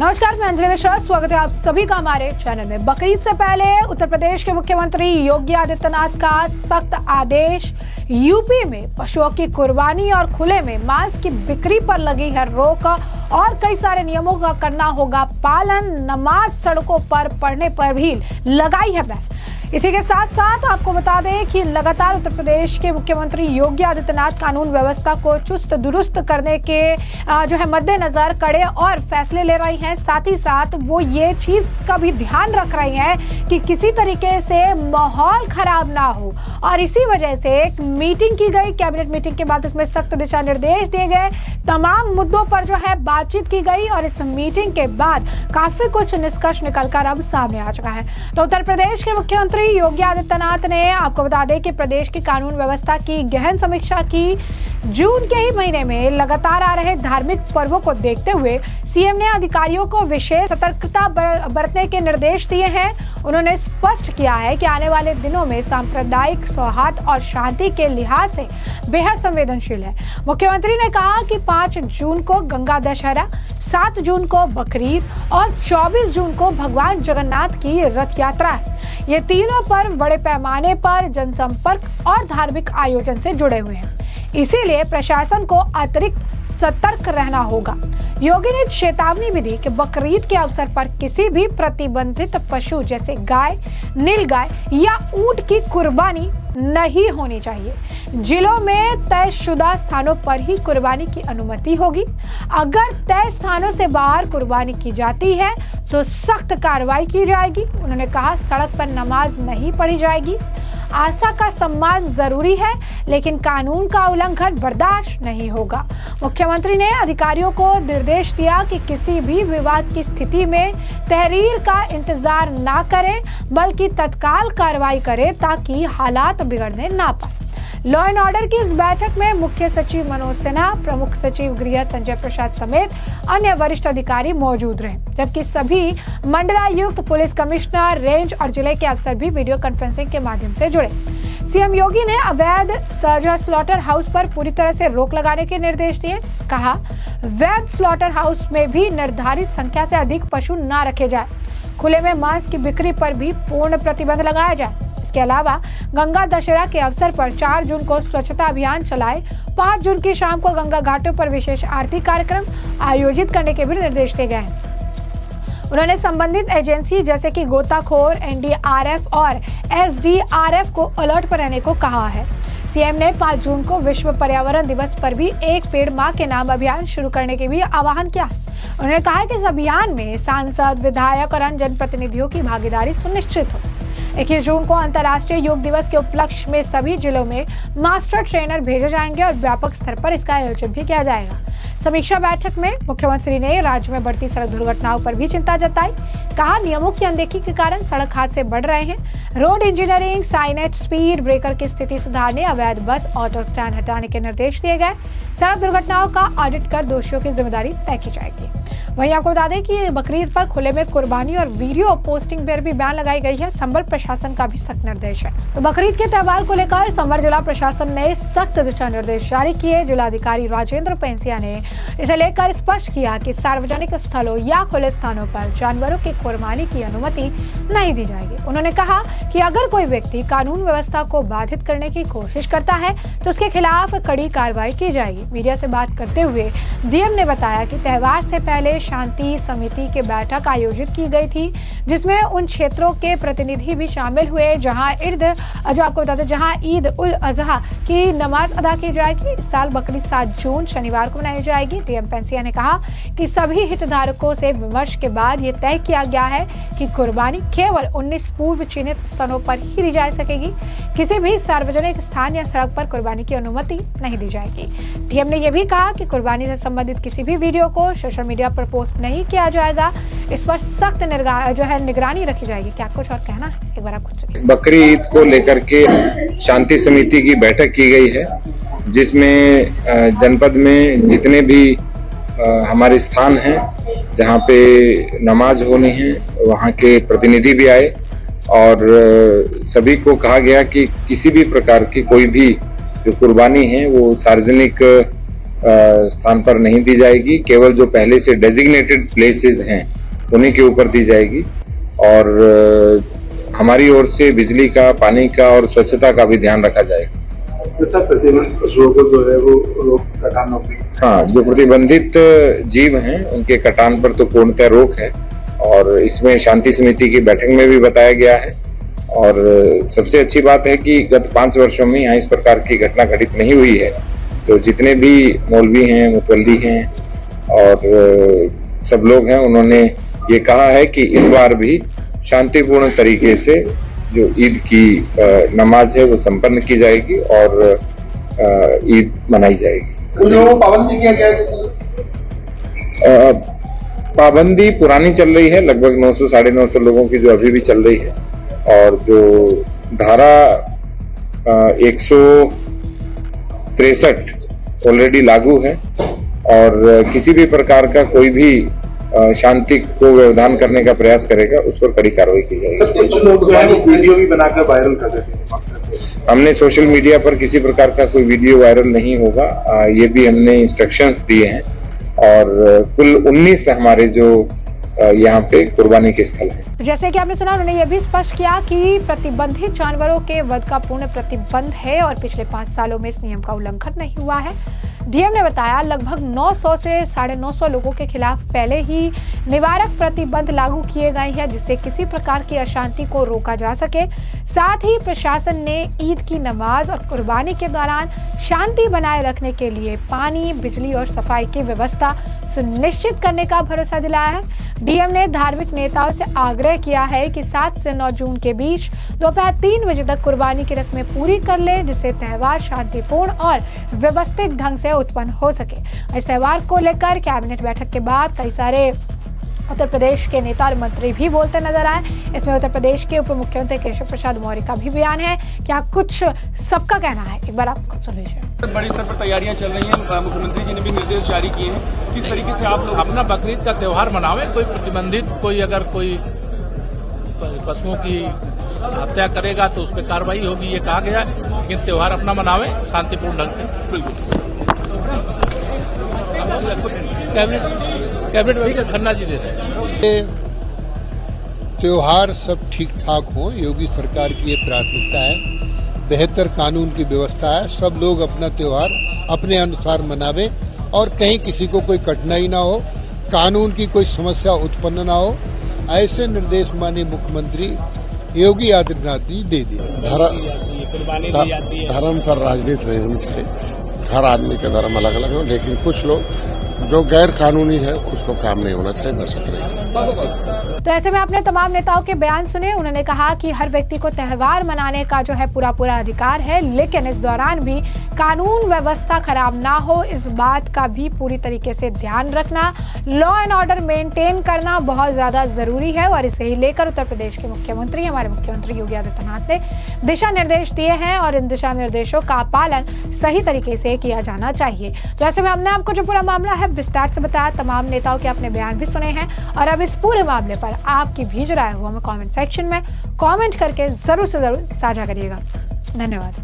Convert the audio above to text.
नमस्कार, मैं अंजलि मिश्रा। स्वागत है आप सभी का हमारे चैनल में। बकरीद से पहले उत्तर प्रदेश के मुख्यमंत्री योगी आदित्यनाथ का सख्त आदेश। यूपी में पशुओं की कुर्बानी और खुले में मांस की बिक्री पर लगी है रोक और कई सारे नियमों का करना होगा पालन। नमाज सड़कों पर पढ़ने पर भी लगाई है बैन। इसी के साथ साथ आपको बता दें कि लगातार उत्तर प्रदेश के मुख्यमंत्री योगी आदित्यनाथ कानून व्यवस्था को चुस्त दुरुस्त करने के मद्देनजर कड़े और फैसले ले रही हैं। साथ ही साथ वो ये चीज का भी ध्यान रख रही हैं कि किसी तरीके से माहौल खराब ना हो। और इसी वजह से एक मीटिंग की गई, कैबिनेट मीटिंग के बाद इसमें सख्त दिशा निर्देश दिए गए, तमाम मुद्दों पर बातचीत की गई और इस मीटिंग के बाद काफी कुछ निष्कर्ष निकलकर अब सामने आ चुका है। तो उत्तर प्रदेश के मुख्यमंत्री योगी आदित्यनाथ ने आपको बता दें कि प्रदेश की कानून व्यवस्था की गहन समीक्षा की। जून के ही महीने में लगातार आ रहे धार्मिक पर्वों को देखते हुए सीएम ने अधिकारियों को विशेष सतर्कता बरतने के निर्देश दिए हैं। उन्होंने स्पष्ट किया है कि आने वाले दिनों में सांप्रदायिक सौहार्द और शांति के लिहाज से बेहद संवेदनशील है। मुख्यमंत्री ने कहा कि 5 जून को गंगा दशहरा, 7 जून को बकरीद और 24 जून को भगवान जगन्नाथ की रथ यात्रा है। ये तीनों पर्व बड़े पैमाने पर जनसंपर्क और धार्मिक आयोजन से जुड़े हुए हैं, इसीलिए प्रशासन को अतिरिक्त सतर्क रहना होगा। योगी ने चेतावनी भी दी कि बकरीद के अवसर पर किसी भी प्रतिबंधित पशु जैसे गाय, नीलगाय या ऊंट की कुर्बानी नहीं होनी चाहिए। जिलों में तयशुदा स्थानों पर ही कुर्बानी की अनुमति होगी। अगर तय स्थानों से बाहर कुर्बानी की जाती है तो सख्त कार्रवाई की जाएगी। उन्होंने कहा, सड़क पर नमाज नहीं पढ़ी जाएगी। आस्था का सम्मान जरूरी है, लेकिन कानून का उल्लंघन बर्दाश्त नहीं होगा। मुख्यमंत्री ने अधिकारियों को निर्देश दिया कि किसी भी विवाद की स्थिति में तहरीर का इंतजार ना करें, बल्कि तत्काल कार्रवाई करें ताकि हालात बिगड़ने ना पाए। लॉ एंड ऑर्डर की इस बैठक में मुख्य सचिव मनोज सिन्हा, प्रमुख सचिव गृह संजय प्रसाद समेत अन्य वरिष्ठ अधिकारी मौजूद रहे, जबकि सभी मंडलायुक्त, पुलिस कमिश्नर, रेंज और जिले के अफसर भी वीडियो कॉन्फ्रेंसिंग के माध्यम से जुड़े। सीएम योगी ने अवैध स्लॉटर हाउस पर पूरी तरह से रोक लगाने के निर्देश दिए। कहा, वैध स्लॉटर हाउस में भी निर्धारित संख्या से अधिक पशु न रखे जाए। खुले में मांस की बिक्री पर भी पूर्ण प्रतिबंध लगाया जाए। इसके अलावा गंगा दशहरा के अवसर पर 4 जून को स्वच्छता अभियान चलाए। 5 जून की शाम को गंगा घाटों पर विशेष आरती कार्यक्रम आयोजित करने के भी निर्देश दिए गए हैं। उन्होंने संबंधित एजेंसी जैसे कि गोताखोर, एनडीआरएफ और एसडीआरएफ को अलर्ट पर रहने को कहा है। सीएम ने 5 जून को विश्व पर्यावरण दिवस पर भी एक पेड़ मां के नाम अभियान शुरू करने के भी आह्वान किया। उन्होंने कहा कि इस अभियान में सांसद, विधायक और अन्य जनप्रतिनिधियों की भागीदारी सुनिश्चित हो। 21 जून को अंतर्राष्ट्रीय योग दिवस के उपलक्ष्य में सभी जिलों में मास्टर ट्रेनर भेजे जाएंगे और व्यापक स्तर पर इसका आयोजन भी किया जाएगा। समीक्षा बैठक में मुख्यमंत्री ने राज्य में बढ़ती सड़क दुर्घटनाओं पर भी चिंता जताई। कहा, नियमों की अनदेखी के कारण सड़क हादसे बढ़ रहे हैं। Road engineering, signage, speed breaker की स्थिति सुधारने, अवैध बस, ऑटो स्टैंड हटाने के निर्देश दिए गए। सड़क दुर्घटनाओं का ऑडिट कर दोषियों की जिम्मेदारी तय की जाएगी। वहीं आपको बता दें कि बकरीद पर खुले में कुर्बानी और वीडियो पोस्टिंग पर भी बैन लगाई गई है। संबल प्रशासन का भी सख्त निर्देश है। तो बकरीद के त्योहार को लेकर संबल जिला प्रशासन ने सख्त दिशा निर्देश जारी किए। जिलाधिकारी राजेंद्र पेंसिया ने इसे लेकर स्पष्ट किया कि सार्वजनिक स्थलों या खुले स्थानों पर जानवरों की कुर्बानी की अनुमति नहीं दी जाएगी। उन्होंने कहा कि अगर कोई व्यक्ति कानून व्यवस्था को बाधित करने की कोशिश करता है तो उसके खिलाफ कड़ी कार्रवाई की जाएगी। मीडिया से बात करते हुए डीएम ने बताया कि त्योहार से पहले शांति समिति की बैठक आयोजित की गई थी, जिसमें उन क्षेत्रों के प्रतिनिधि भी शामिल हुए जहां ईद उल अजहा की नमाज अदा की जाएगी। इस साल बकरीद 7 जून शनिवार को मनाई जाएगी। डीएम पेंसिया ने कहा कि सभी हितधारकों से विमर्श के बाद ये तय किया गया है कि कुर्बानी केवल 19 पूर्व चिन्हित स्थानों पर ही दी जा सकेगी। किसी भी सार्वजनिक स्थान या सड़क पर कुर्बानी की अनुमति नहीं दी जाएगी। डीएम ने यह भी कहा कि कुर्बानी से संबंधित किसी भी वीडियो को सोशल मीडिया पर पोस्ट नहीं किया जाएगा। इस पर सख्त निगरानी रखी जाएगी। क्या कुछ और कहना है, एक बार आप कुछ सुनिए। बकरी ईद को लेकर के शांति समिति की बैठक की गई है, जिसमें जनपद में जितने भी हमारे स्थान हैं जहां पे नमाज होनी है, वहां के प्रतिनिधि भी आए और सभी को कहा गया कि किसी भी प्रकार की कोई भी जो कुर्बानी है वो सार्वजनिक स्थान पर नहीं दी जाएगी। केवल जो पहले से डेजिग्नेटेड प्लेसेस हैं उन्हीं के ऊपर दी जाएगी और हमारी ओर से बिजली का, पानी का और स्वच्छता का भी ध्यान रखा जाएगा। पशुओं को जो है वो कटान होगी। हाँ, जो प्रतिबंधित जीव हैं उनके कटान पर तो पूर्णतः रोक है और इसमें शांति समिति की बैठक में भी बताया गया है। और सबसे अच्छी बात है कि गत 5 वर्षों में यहाँ इस प्रकार की घटना घटित नहीं हुई है। तो जितने भी मौलवी हैं, मुतवल्ली हैं और सब लोग हैं, उन्होंने ये कहा है कि इस बार भी शांतिपूर्ण तरीके से जो ईद की नमाज है वो संपन्न की जाएगी और ईद मनाई जाएगी। उन लोगों को पाबंदी किया गया है? पाबंदी पुरानी चल रही है, लगभग 900 साढ़े 900 लोगों की जो अभी भी चल रही है और जो धारा 163 ऑलरेडी लागू है और किसी भी प्रकार का कोई भी शांति को व्यवधान करने का प्रयास करेगा उस पर कड़ी कार्रवाई की जाएगी। सर, कुछ लोग जो है वो वीडियो भी बनाकर वायरल कर देते हैं। हमने सोशल मीडिया पर किसी प्रकार का कोई वीडियो वायरल नहीं होगा, ये भी हमने इंस्ट्रक्शंस दिए हैं और कुल 19 हमारे जो यहाँ पे कुर्बानी के स्थल हैं। जैसे कि आपने सुना, उन्होंने यह भी स्पष्ट किया कि प्रतिबंधित जानवरों के वध का पूर्ण प्रतिबंध है और पिछले 5 सालों में इस नियम का उल्लंघन नहीं हुआ है। डीएम ने बताया लगभग 900 से 950 लोगों के खिलाफ पहले ही निवारक प्रतिबंध लागू किए गए हैं जिससे किसी प्रकार की अशांति को रोका जा सके। साथ ही प्रशासन ने ईद की नमाज और कुर्बानी के दौरान शांति बनाए रखने के लिए पानी, बिजली और सफाई की व्यवस्था सुनिश्चित करने का भरोसा दिलाया है। डीएम ने धार्मिक नेताओं से आग्रह किया है कि 7 से 9 जून के बीच दोपहर 3 बजे तक कुर्बानी की रस्में पूरी कर ले जिससे त्योहार शांतिपूर्ण और व्यवस्थित ढंग से उत्पन्न हो सके। इस त्योहार को लेकर कैबिनेट बैठक के बाद कई सारे उत्तर प्रदेश के नेता और मंत्री भी बोलते नजर आए। इसमें उत्तर प्रदेश के उप मुख्यमंत्री केशव प्रसाद मौर्य का भी बयान है। क्या कुछ सबका कहना है, एक बार आप खुद सुन लीजिए। बड़ी स्तर पर तैयारियां चल रही हैं, मुख्यमंत्री जी ने भी निर्देश जारी किए हैं। किस तरीके से आप लोग अपना बकरीद का त्योहार मनावे। कोई प्रतिबंधित कोई पशुओं की हत्या करेगा तो उस पर कार्रवाई होगी, ये कहा गया है। लेकिन त्योहार अपना मनावे शांतिपूर्ण ढंग से। बिल्कुल कैबिनेट में खन्ना जी दे रहे हैं। त्योहार सब ठीक ठाक हो, योगी सरकार की ये प्राथमिकता है। बेहतर कानून की व्यवस्था है, सब लोग अपना त्योहार अपने अनुसार मनावे और कहीं किसी को कोई कठिनाई ना हो, कानून की कोई समस्या उत्पन्न ना हो, ऐसे निर्देश माननीय मुख्यमंत्री योगी आदित्यनाथ जी दे दिए। धर्म पर राजनीति नहीं होनी चाहिए। हर आदमी का धर्म अलग अलग हो, लेकिन कुछ लोग जो गैर कानूनी है उसको काम नहीं होना चाहिए, बस इतना ही। तो ऐसे में आपने तमाम नेताओं के बयान सुने। उन्होंने कहा कि हर व्यक्ति को त्योहार मनाने का जो है पूरा अधिकार है, लेकिन इस दौरान भी कानून व्यवस्था खराब ना हो इस बात का भी पूरी तरीके से ध्यान रखना, लॉ एंड ऑर्डर मेंटेन करना बहुत ज्यादा जरूरी है। और इसे ही लेकर उत्तर प्रदेश के मुख्यमंत्री, हमारे मुख्यमंत्री योगी आदित्यनाथ ने दिशा निर्देश दिए हैं और इन दिशा निर्देशों का पालन सही तरीके से किया जाना चाहिए। तो ऐसे में हमने आपको जो पूरा मामला है विस्तार से बताया, तमाम नेताओं के अपने बयान भी सुने हैं और अब इस पूरे मामले पर आपकी भी जो राय हो हमें कमेंट सेक्शन में कमेंट करके जरूर से जरूर साझा करिएगा। धन्यवाद।